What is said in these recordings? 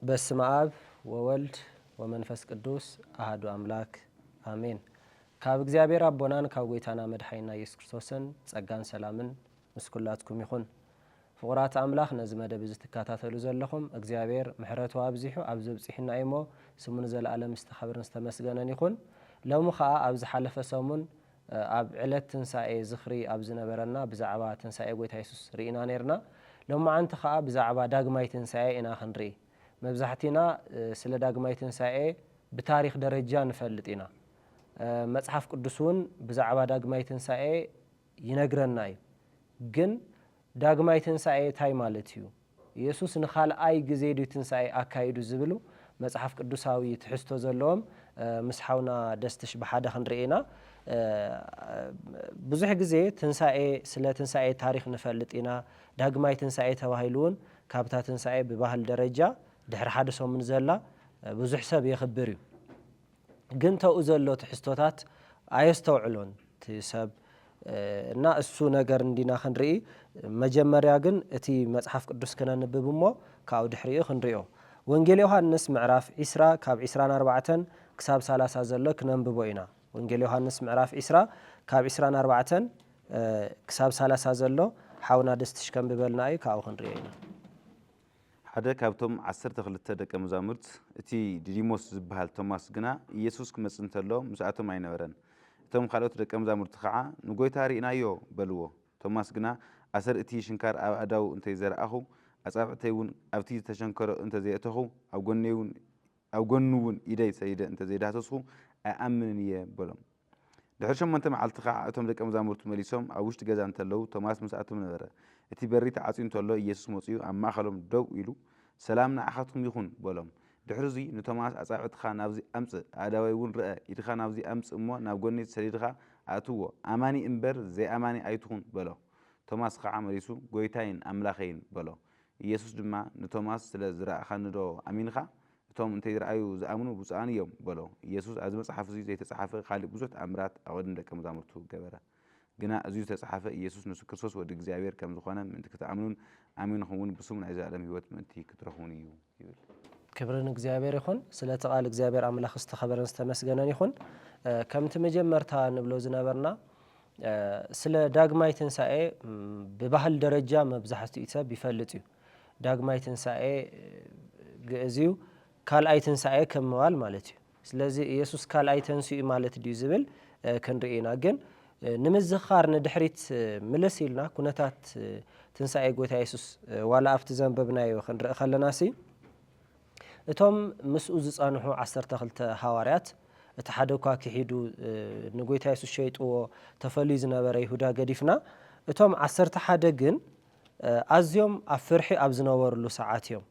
በስመ አብ ወወልድ ወመንፈስ ቅዱስ አሐዱ አምላክ አሜን። ካብ እግዚአብሔር አቦናን ካብ ጎይታና መድኃኒና ኢየሱስ ክርስቶስን ጸጋን ሰላምን ምስኩላትኩም ይኹን። ፍቁራት አምላክ ነዚ መደብ ዝትከታተሉ ዘለኹም እግዚአብሔር ምሕረቱ አብዚሑ ኣብ ዝበጽሕና እሞ ስሙን ዘለዓለም ዝተኸብርን ዝተመስገነን ይኹን። ሎሚ ኸዓ ኣብ ዝሓለፈ ሰሙን ኣብ ዕለት ትንሳኤ ዝኽሪ ኣብ ዝነበረና ብዛዕባ ትንሳኤ ጎይታ ኢየሱስ ርኢና ነርና። ሎሚ ዓንቲ ኸዓ ብዛዕባ ዳግማይ ትንሳኤ ኢና ክንርኢ። መብዛሕቲና ስለ ዳግማይ ትንሳኤ ብታሪክ ደረጃ ንፈልጥ ኢና። መጽሓፍ ቅዱስ እውን ብዛዕባ ዳግማይ ትንሳኤ ይነግረና እዩ። ግን ዳግማይ ትንሳኤ እንታይ ማለት እዩ? ኢየሱስ ንኻልኣይ ግዜ ድዩ ትንሳኤ ኣካይዱ ዝብሉ መጽሓፍ ቅዱሳዊ ትሕዝቶ ዘለዎም ምስ ሓውና ደስትሽ ብሓደ ክንርኢ ኢና። ብዙሕ ግዜ ትንሳኤ ስለ ትንሳኤ ታሪክ ንፈልጥ ኢና። ዳግማይ ትንሳኤ ተባሂሉ እውን ካብታ ትንሳኤ ብባህል ደረጃ ድሕሪ ሓደ ሰሙን ዘላ ብዙሕ ሰብ የኽብር እዩ። ግን ተኡ ዘሎ ትሕዝቶታት ኣየስተውዕሎን እቲ ሰብ እና እሱ ነገር እንዲና ክንርኢ። መጀመርያ ግን እቲ መጽሓፍ ቅዱስ ክነንብብ እሞ ካብኡ ድሕሪኡ ክንሪኦ። ወንጌል ዮሃንስ ምዕራፍ 20 ካብ 24 ክሳብ 30 ዘሎ ክነንብቦ ኢና። ወንጌል ዮሃንስ ምዕራፍ 20 ካብ 24 ክሳብ 30 ዘሎ ሓውና ደስትሽ ከንብበልና እዩ። ካብኡ ክንሪኦ ኢና። ሓደ ካብቶም 12 ደቀ መዛሙርት እቲ ዲዲሞስ ዝበሃል ቶማስ ግና ኢየሱስ ክመጽእ እንተሎ ምስኣቶም ኣይነበረን። እቶም ካልኦት ደቀ መዛሙርቲ ከዓ ንጎይታ ርኢናዮ በልዎ። ቶማስ ግና ኣሰር እቲ ሽንካር ኣብ ኣእዳው እንተይዘረኣኹ ኣጻብዕተይ እውን ኣብቲ ዝተሸንከሮ እንተዘይእተኹ ኣብ ጎኑ እውን ኢደይ ሰይደ እንተዘይዳህተስኹ ኣይኣምንን እየ በሎም። ድሕሪ 8 መዓልቲ ከዓ እቶም ደቀ መዛሙርቱ መሊሶም ኣብ ውሽጢ ገዛ እንተለዉ ቶማስ ምስኣቶም ነበረ። እቲ በሪ ተዓጽዩ እንተሎ ኢየሱስ መጽኡ ኣብ ማእኸሎም ደው ኢሉ ሰላም ንዓኻትኩም ይኹን በሎም። ድሕሪዚ ንቶማስ ኣጻብዕትኻ ናብዚ ኣምጽእ ኣእዳወይ እውን ርአ፣ ኢድኻ ናብዚ ኣምጽእ እሞ ናብ ጎኒ ሰዲድኻ ኣእትዎ፣ ኣማኒ እምበር ዘይኣማኒ ኣይትኹን በሎ። ቶማስ ከዓ መሊሱ ጎይታይን ኣምላኸይን በሎ። ኢየሱስ ድማ ንቶማስ ስለ ዝረኣኻኒ ዶ ኣሚንኻ? እቶም እንተይረኣዩ ዝኣምኑ ብፁዓን እዮም በሎ። ኢየሱስ ኣብዚ መጽሓፍ እዚ ዘይተጻሓፈ ካልእ ብዙሕ ተኣምራት ኣብ ቅድሚ ደቀ መዛሙርቱ ገበረ። ግና እዚ ዝተጻሓፈ ኢየሱስ ንሱ ክርስቶስ ወዲ እግዚአብሔር ከም ዝኾነ ምእንቲ ክትኣምኑን ኣሚንኹም እውን ብስሙ ናይ ዘለዓለም ህይወት ምእንቲ ክትረኽቡን እዩ ይብል። ክብርን እግዚአብሔር ይኹን። ስለቲ ቃል እግዚአብሔር ኣምላኽ ዝተኸበረን ዝተመስገነን ይኹን። ከምቲ መጀመርታ ንብሎ ዝነበርና ስለ ዳግማይ ትንሳኤ ብባህል ደረጃ መብዛሕትኡ ሰብ ይፈልጥ እዩ። ዳግማይ ትንሳኤ ግእዝዩ ካልኣይ ትንሳኤ ከም ምባል ማለት እዩ። ስለዚ ኢየሱስ ካልኣይ ተንስኡ ማለት ድዩ ዝብል ክንርኢ ኢና። ግን ንምዝኻር ንድሕሪት ምልስ ኢልና ኩነታት ትንሳኤ ጎይታ ኢየሱስ ዋላ ኣብቲ ዘንበብናዮ ክንርኢ ከለናሲ እቶም ምስኡ ዝጸንሑ 12 ሃዋርያት እቲ ሓደ እኳ ክሒዱ ንጎይታ ኢየሱስ ሸይጥዎ ተፈልዩ ዝነበረ ይሁዳ ገዲፍና እቶም 11 ግን ኣዝዮም ኣብ ፍርሒ ኣብ ዝነበሩሉ ሰዓት እዮም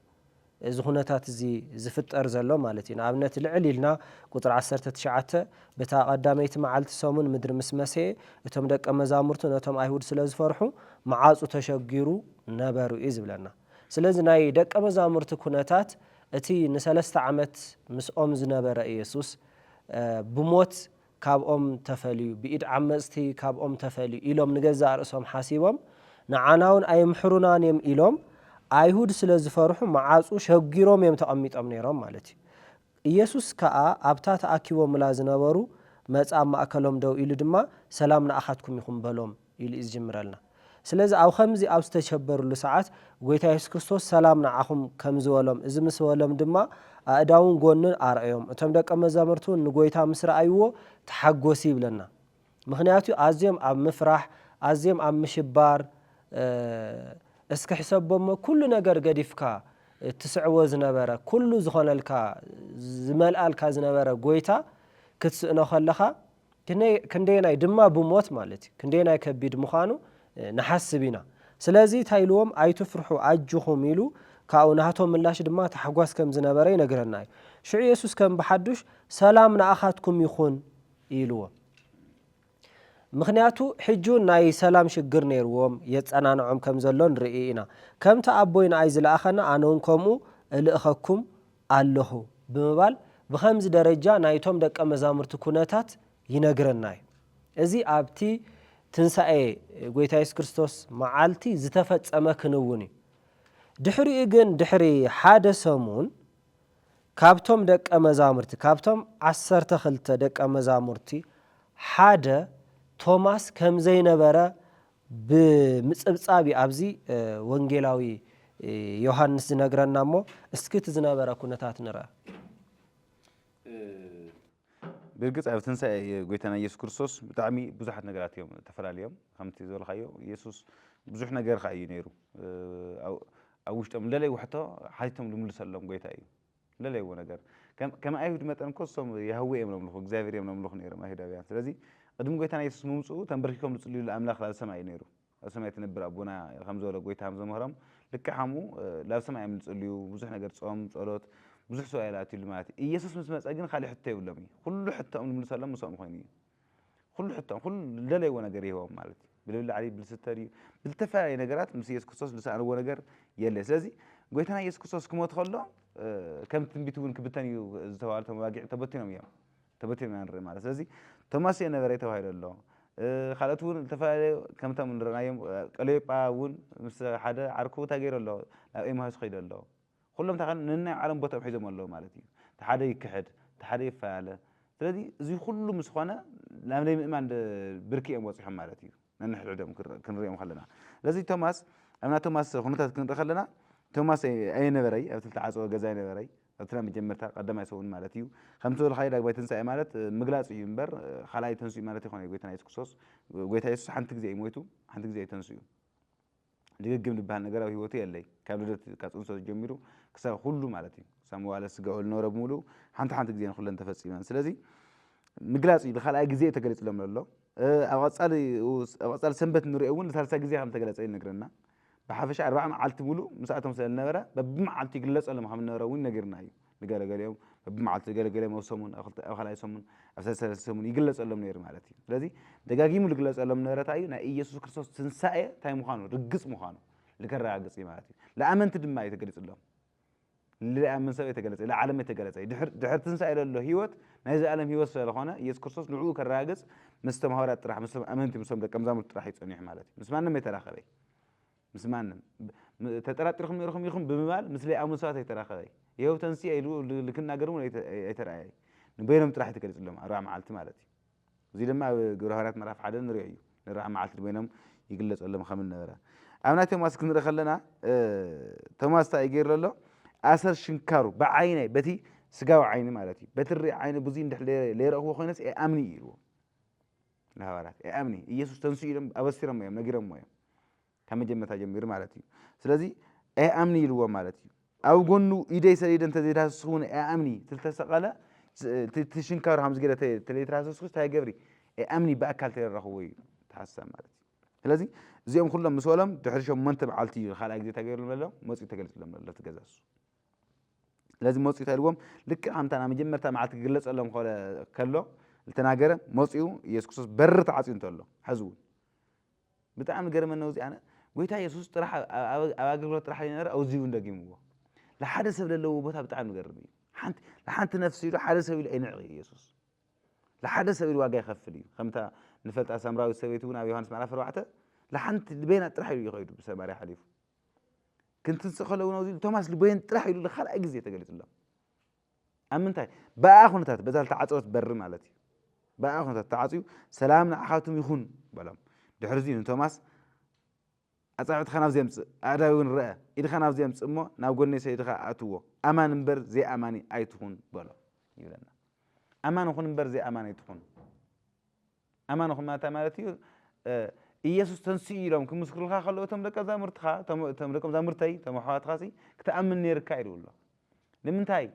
እዚ ኩነታት እዚ ዝፍጠር ዘሎ ማለት እዩ። ንኣብነት ልዕል ኢልና ቁጥሪ 19 በታ ቀዳመይቲ መዓልቲ ሰሙን ምድሪ ምስ መስየ እቶም ደቀ መዛሙርቱ ነቶም ኣይሁድ ስለ ዝፈርሑ መዓፁ ተሸጊሩ ነበሩ እዩ ዝብለና። ስለዚ ናይ ደቀ መዛሙርቲ ኩነታት እቲ ን3 ዓመት ምስኦም ዝነበረ ኢየሱስ ብሞት ካብኦም ተፈልዩ ብኢድ ዓመፅቲ ካብኦም ተፈልዩ ኢሎም ንገዛእ ርእሶም ሓሲቦም ንዓናውን ኣይምሕሩናን እዮም ኢሎም ኣይሁድ ስለ ዝፈርሑ መዓፁ ሸጊሮም እዮም ተቐሚጦም ነይሮም ማለት እዩ። ኢየሱስ ከዓ ኣብታ ተኣኪቦምላ ዝነበሩ መጻእ ማእከሎም ደው ኢሉ ድማ ሰላም ንኣኻትኩም ይኹን በሎም ኢሉ እዩ ዝጅምረልና። ስለዚ ኣብ ከምዚ ኣብ ዝተሸበሩሉ ሰዓት ጎይታ ኢየሱስ ክርስቶስ ሰላም ንዓኹም ከም ዝበሎም እዚ ምስ በሎም ድማ ኣእዳውን ጎንን ኣርአዮም። እቶም ደቀ መዛሙርቱ ንጎይታ ምስ ረኣይዎ ተሓጎሲ ይብለና። ምክንያቱ ኣዝዮም ኣብ ምፍራሕ ኣዝዮም ኣብ ምሽባር እስኪ ሕሰቦሞ ኩሉ ነገር ገዲፍካ ትስዕዎ ዝነበረ ኩሉ ዝኾነልካ ዝመልኣልካ ዝነበረ ጎይታ ክትስእኖ ከለኻ ክንደየናይ ድማ ብሞት ማለት እዩ ክንደየናይ ከቢድ ምዃኑ ንሓስብ ኢና። ስለዚ ታይልዎም ኣይትፍርሑ ኣጅኹም ኢሉ ካብኡ ናቶም ምላሽ ድማ ተሓጓስ ከም ዝነበረ ይነግረና እዩ። ሽዑ ኢየሱስ ከም ብሓዱሽ ሰላም ንኣኻትኩም ይኹን ኢልዎ። ምክንያቱ ሕጁ ናይ ሰላም ሽግር ነይርዎም የጸናንዖም ከም ዘሎ ንርኢ ኢና። ከምቲ ኣቦይ ንኣይ ዝለኣኸና ኣነ እውን ከምኡ እልእኸኩም ኣለኹ ብምባል ብከምዚ ደረጃ ናይቶም ደቀ መዛሙርቲ ኩነታት ይነግረና እዩ። እዚ ኣብቲ ትንሳኤ ጎይታ ኢየሱስ ክርስቶስ መዓልቲ ዝተፈጸመ ክንውን እዩ። ድሕሪኡ ግን ድሕሪ ሓደ ሰሙን ካብቶም ደቀ መዛሙርቲ ካብቶም 12 ደቀ መዛሙርቲ ሓደ ቶማስ ከም ዘይነበረ ብምጽብጻብ ኣብዚ ወንጌላዊ ዮሐንስ ዝነግረና እሞ እስኪ ዝነበረ ኩነታት ንርአ። ብርግጽ ኣብ ትንሣኤ ጎይታና ኢየሱስ ክርስቶስ ብጣዕሚ ብዙሓት ነገራት እዮም ተፈላለዮም ከምቲ ዝበልካዮ ኢየሱስ ብዙሕ ነገር ኸ እዩ ነይሩ ኣብ ውሽጦም ለለይ ውሕቶ ሓቲቶም ልምልሰሎም ጎይታ እዩ ለለይዎ ነገር ከም ኣይሁድ መጠን እኮ እሶም ያህዌ እዮም ለምልኹ እግዚኣብሔር እዮም ለምልኹ ነይሮም ኣይሁዳውያን ስለዚ ቅድሚ ጎይታና ኢየሱስ ምምፅኡ ተንበርኪኮም ዝጽልዩሉ ኣምላኽ ላብ ሰማይ እዩ ነይሩ ኣብ ሰማይ ትነብር ኣቦና ከም ዝበሎ ጎይታ ከም ዘምህሮም ልክዕ ከምኡ ላብ ሰማይ እዮም ዝጽልዩ ብዙሕ ነገር ጾም ጸሎት ብዙሕ ሰው ያላትሉ ማለት ኢየሱስ ምስ መጻ ግን ካልእ ሕቶ ይብሎም እዩ ኩሉ ሕቶኦም ልምልሰሎም ምሶም ኮይኑ እዩ ኩሉ ሕቶኦም ኩሉ ለለይዎ ነገር ይህቦም ማለት እዩ ብልብላዕሊ ብልስተር እዩ ብልተፈላለየ ነገራት ምስ ኢየሱስ ክርስቶስ ልሰኣንዎ ነገር የለ ስለዚ ጎይታና ኢየሱስ ክርስቶስ ክሞት ከሎ ከም ትንቢት እውን ክብተን እዩ ዝተባሃሉ ተዋጊዕ ተበቲኖም እዮም ተበቲኖም ንርኢ ማለት ስለዚ ቶማስ የነበረ ተባሂሉ ኣሎ ካልኦት እውን ዝተፈላለዩ ከምቶም ንርአናዮም ቀለዮጳ እውን ምስ ሓደ ዓርኩ ታገይሩ ኣሎ ናብ ኤማሁስ ከይዱ ኣሎ ኩሎም ታኸን ነናይ ዓለም ቦታኦም ሒዞም ኣለዉ ማለት እዩ ተሓደ ይክሕድ ተሓደ ይፋያለ ስለዚ እዚ ኩሉ ምስ ኾነ ናብ ናይ ምእማን ብርኪ እዮም ወፂሖም ማለት እዩ ነንሕድሕዶም ክንሪኦም ከለና ስለዚ ቶማስ ኣብና ቶማስ ኩነታት ክንርኢ ከለና ቶማስ ኣይነበረይ ኣብ ተዓፀወ ገዛ ኣይነበረይ ኣብትና መጀመርታ ቀዳማይ ሰውን ማለት እዩ ከምቲ ዝበልካዮ ዳግማይ ትንሣኤ ማለት ምግላፅ እዩ እምበር ካልኣይ ተንስኡ ማለት ይኮነ ጎይታና ኢየሱስ ክርስቶስ ጎይታ ኢየሱስ ሓንቲ ግዜ እዩ ሞይቱ ሓንቲ ግዜ እዩ ተንስኡ ድግግም ዝበሃል ነገር ኣብ ሂወቱ የለይ ካብ ልደት ካብ ፅንሶ ጀሚሩ ክሳብ ኩሉ ማለት እዩ ክሳብ መዋእለ ስግኡ ዝነበረ ብምሉእ ሓንቲ ግዜ ንኩለን ተፈፂመን ስለዚ ምግላፅ እዩ ንኻልኣይ ግዜ ተገሊፅሎም ኣሎ ኣብ ቀፃሊ ሰንበት ንሪኦ እውን ንሳልሳይ ግዜ ከም ተገለፀ ይነግረና ብሓፈሻ 40 መዓልቲ ሙሉእ ምስኣቶም ስለዝነበረ በብመዓልቱ ይግለፀሎም ከም ዝነበረ እውን ነጊርና እዩ ንገለገሊኦም በብመዓልቱ ገለገሊኦም ኣብ ሰሙን ኣብ ካልኣይ ሰሙን ኣብ ሰለስተ ሰሙን ይግለፀሎም ነይሩ ማለት እዩ ስለዚ ደጋጊሙ ዝግለፀሎም ነበረ እንታይ እዩ ናይ ኢየሱስ ክርስቶስ ትንሳኤ እንታይ ምዃኑ ርግፅ ምዃኑ ዝከረጋግፅ እዩ ማለት እዩ ለኣመንቲ ድማ እዩ ተገሊፅሎም ለኣመን ሰብ የተገለፀ ለዓለም የተገለፀ ድሕሪ ትንሳኤ ዘሎ ሂወት ናይ ዘኣለም ሂወት ስለዝኾነ ኢየሱስ ክርስቶስ ንዕኡ ከረጋግፅ ምስ ተማሃርያት ጥራሕ ምስ ኣመንቲ ምስቶም ደቀ መዛሙርቲ ጥራሕ ይጸኒሑ ማለት እዩ ምስ ማንም ኣይተራኸበ ምስ ማንም ተጠራጢርኩም ነይርኩም ኢኹም ብምባል ምስ ለይኣምኑ ሰባት ኣይተራኸበ ይኸው ተንስአ ኢሉ ልክናገር እውን ኣይተረኣየ ንበይኖም ጥራሕ የተገሊፅሎም 40 መዓልቲ ማለት እዩ እዚ ድማ ኣብ ግብረ ሐዋርያት ምዕራፍ 1 ንሪኦ እዩ 40 መዓልቲ ንበይኖም ይግለፀሎም ከም ዝነበረ ኣብ ናይ ቶማስ ክንርኢ ከለና ቶማስ እንታይ ገይሩ ኣሎ ኣሰር ሽንካሩ ብዓይነይ በቲ ስጋዊ ዓይኒ ማለት እዩ በቲ ርኢ ዓይኒ ብዙይ እንድሕ ለይረእኽዎ ኮይነስ ኣምኒ ኢልዎ ንሃዋርያት ኣምኒ ኢየሱስ ተንስኡ ኢሎም ኣበሲሮም እዮም ነጊሮም እዮም ካብ መጀመርታ ጀሚሩ ማለት እዩ ስለዚ ኣምኒ ኢልዎ ማለት እዩ ኣብ ጎኑ ኢደይ ሰዲደ እንተዘይዳስስ እውን ኣምኒ ተተሰቐለ ትሽንካሩ ከምዚ ገለ ተለይትራስስ እንታይ ገብሪ ኣምኒ ብኣካል ተረኸቦ እዩ ተሓሳብ ማለት እዩ ስለዚ እዚኦም ኩሎም ምስ በሎም ድሕሪ 8 መዓልቲ እዩ ካልኣይ ግዜ ተገይሩሎም ኣሎ መፂኡ ተገሊፅሎም ኣሎ ትገዛሱ ስለዚ መፂኡ ታይልዎም ልክዕ ከምታ ናብ መጀመርታ መዓልቲ ክግለፀሎም ከሎ ዝተናገረ መፂኡ ኢየሱስ ክርስቶስ በሪ ተዓፅዩ እንተሎ ሕዚ እውን ብጣዕሚ ገረመና ውዚ ኣነ ጎይታ ኢየሱስ ጥራሕ ኣብ ኣገልግሎት ጥራሕ ይነበረ ኣብዚ እውን ደጊምዎ ለሓደ ሰብ ዘለዎ ቦታ ብጣዕሚ ገርም እዩ ለሓንቲ ነፍሲ ኢሉ ሓደ ሰብ ኢሉ ኣይንዕቕ ኢየሱስ ለሓደ ሰብ ኢሉ ዋጋ ይኸፍል እዩ ከምታ ንፈልጣ ሳምራዊት ሰበይቲ እውን ኣብ ዮሃንስ ምዕራፍ 4 ለሓንቲ ልቤና ጥራሕ ኢሉ ይኸይዱ ብሰማርያ ሓሊፉ ክንትንስእ ከለውን ኣብዚ ቶማስ ልቤን ጥራሕ ኢሉ ለካልኣይ ግዜ ተገሊፅሎም ኣብ ምንታይ በኣ ኩነታት በዛ ዝተዓፀወት በሪ ማለት እዩ በኣ ኩነታት ተዓፅዩ ሰላም ንዓኻትኩም ይኹን በሎም ድሕሪ እዚ ንቶማስ ኣጻብዕትኻ ናብዚ የምፅእ ኣእዳዊ እውን ረአ ኢድኻ ናብዚ የምፅእ እሞ ናብ ጎነይ ሰይድኻ ኣትዎ ኣማን እምበር ዘይኣማኒ ኣይትኹን በሎ ይብለና ኣማንኹን እምበር ዘይኣማኒ ኣይትኹን ኣማንኹን ማለት እዩ ኢየሱስ ተንስኡ ኢሎም ክምስክሩልካ ከለዉ እቶም ደቀ መዛሙርትኻ እቶም ደቀ መዛሙርተይ እቶም ኣሕዋትካ ክትኣምን ነይርካ ኢሉ ኣሎ ንምንታይ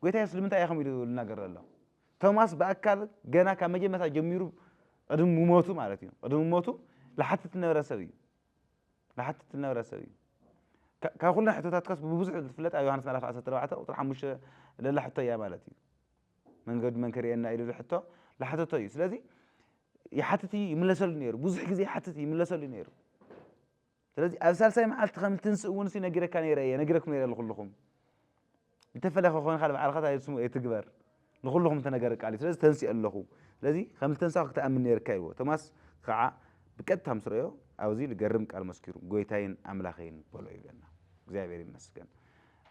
ጎይታ ኢየሱስ ንምንታይ ኢኹም ኢሉ ዝናገር ኣሎ ቶማስ ብኣካል ገና ካብ መጀመርታ ጀሚሩ ቅድሚ ሞቱ ማለት እዩ ቅድሚ ሞቱ ለሓትት ዝነበረ ሰብ እዩ ለሓትት ዝነበረ ሰብ እዩ ካብ ኩለን ሕቶታት ካስ ብብዙሕ ዝፍለጥ ኣብ ዮሃንስ ምዕራፍ 14 ቁጥሪ 5 ለላ ሕቶ እያ ማለት እዩ መንገዲ መን ከርእየና ኢሉ ሕቶ ለሓተቶ እዩ ስለዚ ይሓትት ይምለሰሉ ነይሩ ብዙሕ ግዜ ይሓትት ይምለሰሉ ነይሩ ስለዚ ኣብ ሳልሳይ መዓልቲ ከም ትንስእ እውን ነጊረካ ነይረ እየ ነጊረኩም ነይረ ለኩልኩም ዝተፈለኸ ኮይንካ ንባዕልካ ስሙ ኣይትግበር ንኩልኩም ተነገር ቃል ስለዚ ተንስኡ ኣለኹ ስለዚ ከም ተንሳኹ ክትኣምን ነይርካ ይብዎ ቶማስ ከዓ ብቀጥታ ምስ ረአዮ ኣብዚ ዝገርም ቃል መስኪሩ ጎይታይን ኣምላኸይን በሎ ይብለና እግዚአብሔር ይመስገን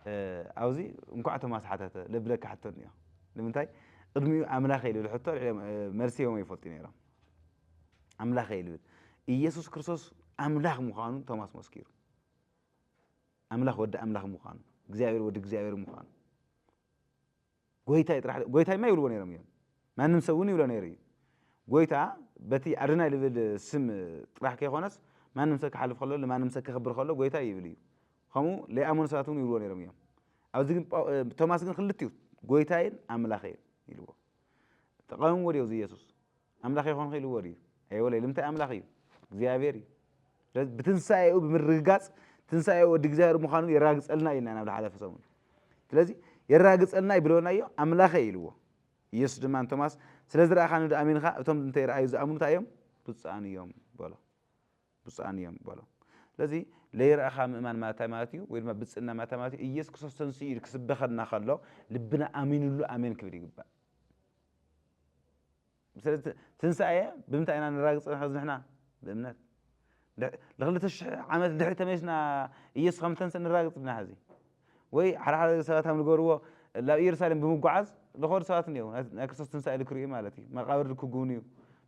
أوزي مكوع توماس حتى لبلك حتى نيا لمنتاي قدمي أملاخ يلو حتى مرسي يوم يفوتين يرام أملاخ يلو يسوع كريستوس أملاخ مخانو توماس مسكير أملاخ ود أملاخ مخانو እግዚአብሔር ወደ እግዚአብሔር مخانو ጎይታ ይጥራህ ጎይታ የማይውል ወኔ ነው ማንም ሰውን ይውል ነው ጎይታ በቲ አድና ልብል ስም ጥራህ ከሆነስ ማንም ሰው ከሐልፍ ከሎ ለማንም ሰው ከخبر ከሎ ጎይታ ይብልዩ ከሙ ለአሙን ሰዓቱን ይውል ነው ነው ኣብዚ ግን ቶማስ ግን ክልትዩ ጎይታይን አምላኸይን ይልዎ ተቃውሞ ወዲው ኢየሱስ አምላኸይ ሆን ኸይሉ ወዲው አይወለ ለምታይ አምላኸይ እግዚአብሔር በትንሳኤው በምርጋጽ ትንሳኤው ወደ እግዚአብሔር መኻኑ ይራግጸልና ይልና ናብ ለሐለፈ ሰሙን ስለዚህ ይራግጸልና ይብሎናዮ አምላኸይ ይልዎ ኢየሱስ ደማን ቶማስ ስለዚህ ረአኻን ወደ አሚንኻ እቶም እንተ ይራአዩ ዝኣምኑት እዮም ብጻንዮም በሎ ብጻንዮም በሎ ስለዚህ ለይራኻ ምእማን ማታማቲው ወይ ድማ ብጽና ማታማቲው ኢየሱስ ክርስቶስ ተንስኡ ክስበኸና ከሎ ልብና አሚንሉ አሜን ክብል ይግባ ስለዚህ ትንሳኤ ብምንታይና ንራግጽና ኸዝንሕና በእምነት ለኽልተሽ ዓመት ድሕሪ ተመይስና ኢየሱስ ከም ተንስእ ንራግጽና ሐዚ ወይ ሓራሓ ሰባት ከም ዝገበርዎ ላብ ኢየሩሳሌም ብምጓዓዝ ለኾድ ሰባት እንየው ናይ ክርስቶስ ትንሳኤ ልክርዩ ማለት እዩ መቃብር ልክጉብንዩ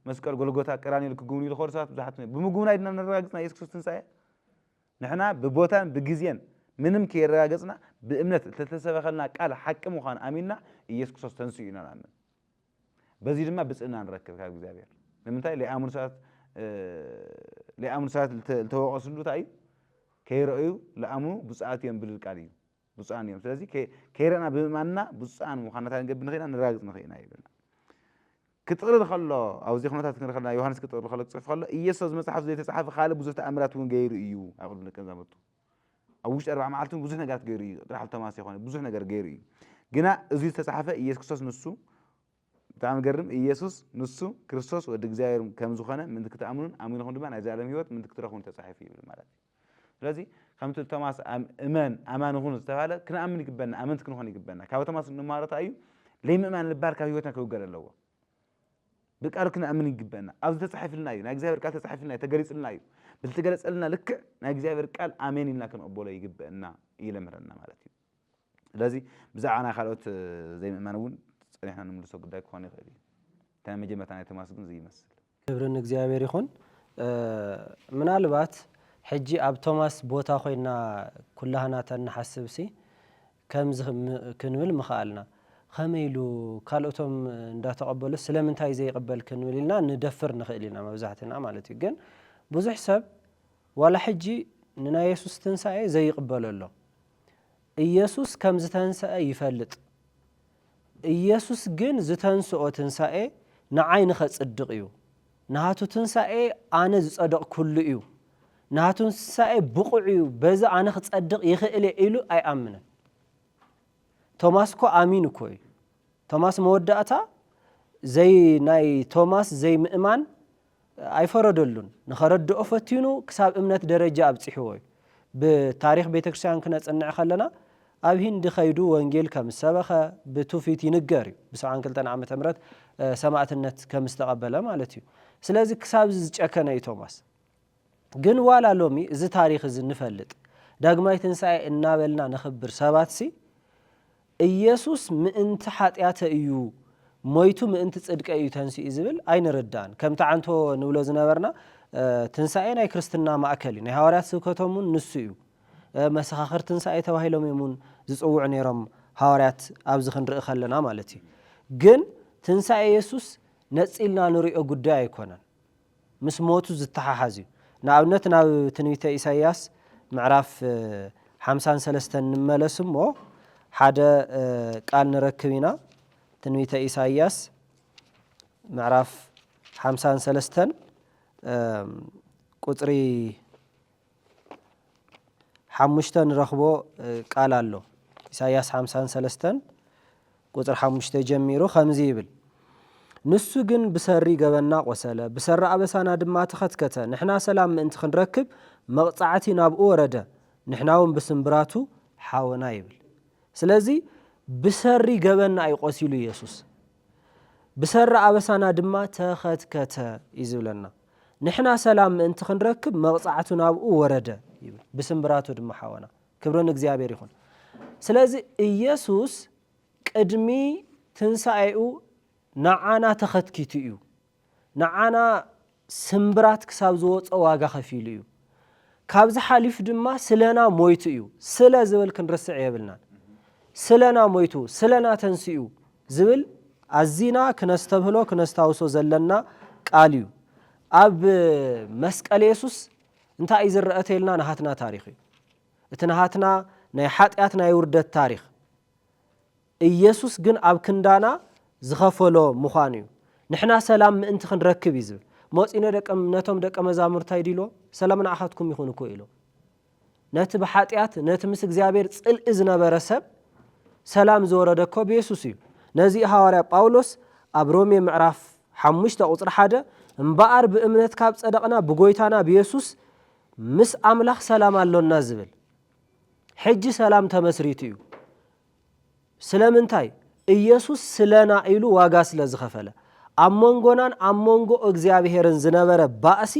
መስቀል ጎልጎታ ቀራንዮ ልክጉብንዩ ለኾድ ሰባት ብዙሓት እንየው ብምጉብናይ ድና ንራግጽና ኢየሱስ ክርስቶስ ትንሳኤ ንሕና ብቦታን ብግዚያን ምንም ከይረጋገጽና ብእምነት ተተሰበኸልና ቃል ሓቂ ምዃኑ ኣሚንና ኢየሱስ ክርስቶስ ተንስኡ ኢና ንኣምን በዚ ድማ ብጽና ንረክብ ካብ እግዚአብሔር ንምንታይ ለአሙን ሰዓት ልተወቀስሉ እንታይ ከይረአዩ ለአሙኑ ብጻአት እዮም ብልል ቃል እዩ ብጻን እዮም ስለዚህ ከይረና ብምእማንና ብጻን ምዃንና ንገብር ንኽእልና ንራግጽ ንኽእልና ይብልና ክትቕርር ከሎ ኣብዚ ኩነታት ክንረኸልና ዮሐንስ ክትቕርር ከሎ ጽሑፍ ከሎ ኢየሱስ መጽሓፍ ዘይተጻሓፈ ካልእ ብዙሕ ተኣምራት እውን ገይሩ እዩ ኣብ ደቀ መዛሙርቱ ኣብ ውሽጢ 40 መዓልቲ ብዙሕ ነገራት ገይሩ እዩ ጥራሕ ቶማስ ይኾነ ብዙሕ ነገር ገይሩ እዩ ግና እዚ ዝተጻሓፈ ኢየሱስ ክርስቶስ ንሱ በጣም ገርም ኢየሱስ ንሱ ክርስቶስ ወደ እግዚአብሔር ከም ዝኾነ ምን ክትኣምኑን ኣሚንኹም ድማ ናይ ዘላለም ህይወት ምን ክትረኽቡን ተጻሒፉ ይብል ማለት እዩ ስለዚህ ከምቲ ቶማስ እመን ኣማን ሁኑ ዝተባለ ክንኣምን ይግበና ኣመንቲ ክንኾን ይግበና ካብ ቶማስ ንማረታ እዩ ለይምእማን ልባል ካብ ህይወትና ክውገር ኣለዎ ብቃል ክንኣምን ይግበና ኣብዚ ተጻሒፍልና እዩ ናይ እግዚአብሔር ቃል ተጻሒፍልና ተገሊጽልና እዩ ብልተገለጸልና ልክዕ ናይ እግዚአብሔር ቃል ኣሜን ኢልና ክንቕበሎ ይግበአና ይለምረና ማለት እዩ ስለዚህ ብዛዕባ ናይ ካልኦት ዘይምእማን እውን ጸኒሕና ንምልሶ ጉዳይ ክኾን ይኽእል እዩ እታ መጀመርታ ናይ ቶማስ ግን ዝይመስል ክብርን እግዚአብሔር ይኹን ምናልባት ሕጂ ኣብ ቶማስ ቦታ ኮይና ኩላህና ተንሓስብሲ ከምዚ ክንብል ምኽኣልና ከመይሉ ካልኦቶም እንዳተቐበሉ ስለምንታይ ዘይቕበል ክንብል ኢልና ንደፍር ንኽእል ኢና መብዛሕትና ማለት እዩ ግን ብዙሕ ሰብ ዋላ ሕጂ ንናይ ኢየሱስ ትንሳኤ ዘይቕበሎ ኣሎ ኢየሱስ ከም ዝተንሰአ ይፈልጥ ኢየሱስ ግን ዝተንስኦ ትንሳኤ ንዓይ ንኸጽድቕ እዩ ናቱ ትንሳኤ ኣነ ዝጸደቕ ኩሉ እዩ ናቱ ትንሳኤ ብቑዕ እዩ በዚ ኣነ ክጸድቕ ይኽእል ኢሉ ኣይኣምንን ቶማስ እኮ ኣሚን እኮ እዩ ቶማስ መወዳእታ ዘይ ናይ ቶማስ ዘይ ምእማን ኣይፈረደሉን ንኸረድኦ ፈቲኑ ክሳብ እምነት ደረጃ ኣብጽሕዎ እዩ ብታሪክ ቤተክርስቲያን ክነጽንዕ ከለና ኣብ ሂንዲ ኸይዱ ወንጌል ከም ሰበኸ ብትውፊት ይንገር እዩ ብ72 ዓመተ ምህረት ሰማዕትነት ከም ዝተቐበለ ማለት እዩ ስለዚ ክሳብ ዝጨከነ እዩ ቶማስ ግን ዋላ ሎሚ እዚ ታሪክ እዚ ንፈልጥ ዳግማይ ትንሳኤ እናበልና ነኽብር ሰባት ሲ ኢየሱስ ምእንቲ ሓጢአተ እዩ ሞይቱ ምእንቲ ጽድቀ እዩ ተንስኡ ዝብል ኣይንርዳእን ከምቲ ዓንቶ ንብሎ ዝነበርና ትንሳኤ ናይ ክርስትና ማእከል እዩ ናይ ሃዋርያት ስብከቶምን ንሱ እዩ መሰኻኽር ትንሳኤ ተባሂሎም እሙን ዝጽውዑ ነይሮም ሃዋርያት ኣብዚ ክንርኢ ከለና ማለት እዩ ግን ትንሳኤ ኢየሱስ ነጺልና ንሪኦ ጉዳይ ኣይኮነን ምስ ሞቱ ዝተሓሓዝ እዩ ንኣብነት ናብ ትንቢተ ኢሳይያስ ምዕራፍ 53 ንመለስ እሞ ሓደ ቃል ንረክብ ኢና ትንቢተ ኢሳይያስ ምዕራፍ 53 ቁጥሪ 5 ንረኽቦ ቃል ኣሎ ኢሳይያስ 53 ቁጥሪ 5 ጀሚሩ ከምዚ ይብል ንሱ ግን ብሰሪ ገበና ቆሰለ ብሰሪ ኣበሳና ድማ ተኸትከተ ንሕና ሰላም ምእንቲ ክንረክብ መቕጻዕቲ ናብኡ ወረደ ንሕና እውን ብስምብራቱ ሓወና ይብል ስለዚ ብሰሪ ገበና ኣይቆሲሉ ኢየሱስ ብሰሪ ኣበሳና ድማ ተኸትከተ ይዝብለና ንሕና ሰላም ምእንቲ ክንረክብ መቕጻዕቱ ናብኡ ወረደ ይብል ብስምብራቱ ድማ ሓወና ክብርን እግዚአብሔር ይኹን ስለዚ ኢየሱስ ቅድሚ ትንሳኤኡ ንዓና ተኸትኪቱ እዩ ንዓና ስምብራት ክሳብ ዝወፀ ዋጋ ከፊሉ እዩ ካብዚ ሓሊፍ ድማ ስለና ሞይቱ እዩ ስለ ዝብል ክንርስዕ የብልናን ስለና ሞይቱ ስለና ተንስኡ ዝብል ኣዚና ክነስተብህሎ ክነስታውሶ ዘለና ቃል እዩ ኣብ መስቀል ኢየሱስ እንታይ እዩ ዝረአተልና ናሃትና ታሪኽ እዩ እቲ ናሃትና ናይ ሓጢኣት ናይ ውርደት ታሪኽ ኢየሱስ ግን ኣብ ክንዳና ዝኸፈሎ ምዃኑ እዩ ንሕና ሰላም ምእንቲ ክንረክብ እዩ ዝብል ሞፂነ ነቶም ደቀ መዛሙርታይ ዲሎ ሰላም ንኣኻትኩም ይኹን እኮ ኢሎ ነቲ ብሓጢኣት ነቲ ምስ እግዚኣብሔር ፅልኢ ዝነበረ ሰብ ሰላም ዝወረደኮ ብኢየሱስ እዩ ነዚ ሐዋርያ ጳውሎስ ኣብ ሮሜ ምዕራፍ 5 ቁፅሪ 1 እምበኣር ብእምነት ካብ ፀደቕና ብጎይታና ብኢየሱስ ምስ ኣምላኽ ሰላም ኣሎና ዝብል ሕጂ ሰላም ተመስሪቱ እዩ ስለምንታይ ኢየሱስ ስለና ኢሉ ዋጋ ስለ ዝኸፈለ ኣብ መንጎናን ኣብ መንጎ እግዚኣብሔርን ዝነበረ ባእሲ